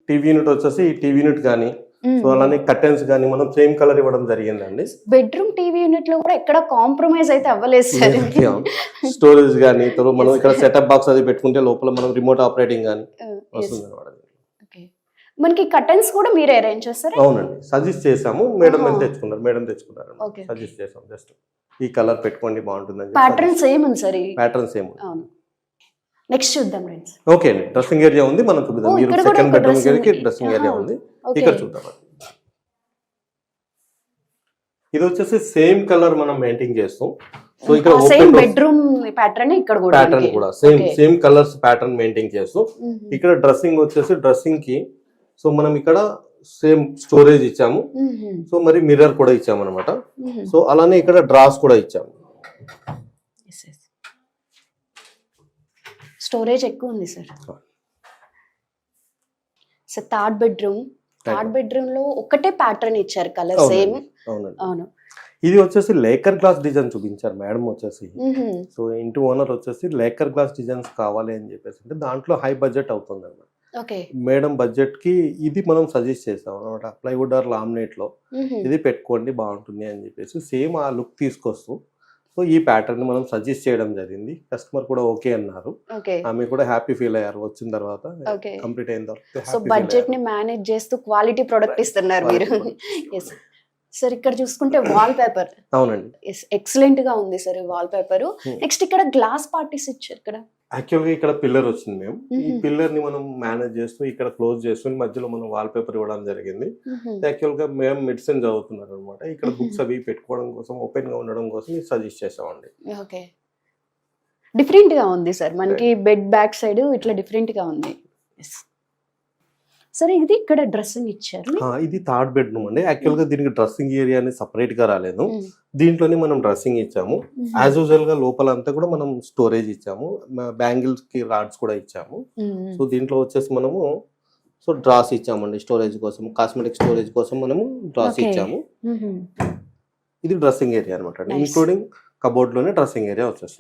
TV unit వచ్చేసి ఈ TV unit కానీ సో అలానే కర్టెన్స్ కానీ మనం సేమ్ కలర్ ఇవ్వడం జరిగిందండి. బెడ్రూమ్ టీవీ యూనిట్ లో కూడా ఎక్కడ కాంప్రమైజ్ అయితే అవ్వలేదు సార్. స్టోరేజ్ కానీ మనం ఇక్కడ సెటప్ బాక్స్ అది పెట్టుకుంటే లోపల మనం రిమోట్ ఆపరేటింగ్ కానీ వస్తుంది అనమాట. మనకి కర్టెన్స్ కూడా మీరే అరేంజ్ చేస్తారా? అవునండి, సజెస్ట్ చేసాము. మేడం తెచ్చుకున్నారు సజెస్ట్ చేసాం. జస్ట్ ఈ కలర్ పెట్టుకోండి బాగుంటుందని. ప్యాటర్న్ సేమ్ ఉంది సార్. Pattern same. అవును. నెక్స్ట్ చూద్దాం ఫ్రెండ్స్. ఓకే అండి, డ్రెస్సింగ్ ఏరియా ఉంది మనం చూద్దాం. మీరు సెకండ్ బెడ్రూమ్ కి డ్రెస్సింగ్ ఏరియా ఉంది, ఇక్కడ చూద్దాం. ఇది వచ్చేసి సేమ్ కలర్ మనం మెయింటైన్ చేస్తాం. సో ఇక్కడ సేమ్ బెడ్రూమ్ ప్యాటర్న్ ఇక్కడ కూడా ప్యాటర్న్ కూడా సేమ్ కలర్స్ ప్యాటర్న్ మెయింటైన్ చేస్తూ ఇక్కడ డ్రెస్సింగ్ వచ్చేసి డ్రెస్సింగ్ కి సో మనం ఇక్కడ సేమ్ స్టోరేజ్ ఇచ్చాము. సో మరి మిర్రర్ కూడా ఇచ్చాము అనమాట. సో అలానే ఇక్కడ డ్రాస్ కూడా ఇచ్చాము. స్టోరేజ్ ఎక్కువ ఉంది సార్. సార్ థర్డ్ బెడ్రూమ్ లో ఒకటే ప్యాటర్న్ ఇచ్చారు, కలర్ సేమ్. అవును. ఇది వచ్చేసి లేకర్ గ్లాస్ డిజైన్ చూపించారు మేడం వచ్చేసి. సో ఇంటి ఓనర్ వచ్చేసి లేకర్ గ్లాస్ డిజైన్స్ కావాలి అని చెప్పేసి, అంటే దాంట్లో హై బడ్జెట్ అవుతుంది అన్నమాట. మేడం బడ్జెట్ కి ఇది మనం సజెస్ట్ చేసాం అనమాట. ప్లైవుడ్ ఆర్ లామినేట్ లో ఇది పెట్టుకోండి బాగుంటుంది అని చెప్పేసి సేమ్ ఆ లుక్ తీసుకొస్తూ సో ఈ ప్యాటర్న్ మనం సజెస్ట్ చేయడం జరిగింది. కస్టమర్ కూడా ఓకే అన్నారు, ఆమె కూడా హ్యాపీ ఫీల్ అయ్యారు వచ్చిన తర్వాత. కంప్లీట్ అయిన తర్వాత సో బడ్జెట్ ని మేనేజ్ చేస్తూ క్వాలిటీ ప్రొడక్ట్ ఇస్తున్నారు మీరు. సార్ ఇక్కడ చూసుకుంటే వాల్ పేపర్. అవునండి, ఎక్సలెంట్ గా ఉంది సార్ వాల్ పేపర్. నెక్స్ట్ ఇక్కడ గ్లాస్ పార్టీస్ ఇచ్చారు. ఇక్కడ యాక్చువల్గా ఇక్కడ పిల్లర్ వచ్చింది. మేము ఈ పిల్లర్ ని మనం మేనేజ్ చేస్తూ ఇక్కడ క్లోజ్ చేస్తూ మధ్యలో మనం వాల్ పేపర్ ఇవ్వడం జరిగింది. యాక్చువల్గా మేము మెడిసిన్ చదువుతున్నారు అనమాట. ఇక్కడ బుక్స్ అవి పెట్టుకోవడం కోసం ఓపెన్ గా ఉండడం కోసం సజెస్ట్ చేసామండి. ఓకే, డిఫరెంట్ గా ఉంది సార్. మనకి బెడ్ బ్యాక్ సైడ్ ఇట్లా డిఫరెంట్ గా ఉంది. సరే, ఇది ఇక్కడ డ్రెస్సింగ్ ఇచ్చారు. ఇది థర్డ్ బెడ్రూమ్ అండి. యాక్చువల్ గా దీనికి డ్రెస్సింగ్ ఏరియా అనేది సపరేట్ గా రాలేదు, దీంట్లోనే మనం డ్రెస్సింగ్ ఇచ్చాము. యాజ్ యూజువల్ గా లోపల అంతా కూడా మనం స్టోరేజ్ ఇచ్చాము, బ్యాంగిల్స్ కి రాడ్స్ కూడా ఇచ్చాము. సో దీంట్లో వచ్చేసి మనము సో డ్రాస్ ఇచ్చామండి స్టోరేజ్ కోసం, కాస్మెటిక్ స్టోరేజ్ కోసం మనము డ్రాస్ ఇచ్చాము. ఇది డ్రెస్సింగ్ ఏరియా అనమాట, ఇంక్లూడింగ్ కబోర్డ్ లోనే డ్రెస్సింగ్ ఏరియా వచ్చేసి.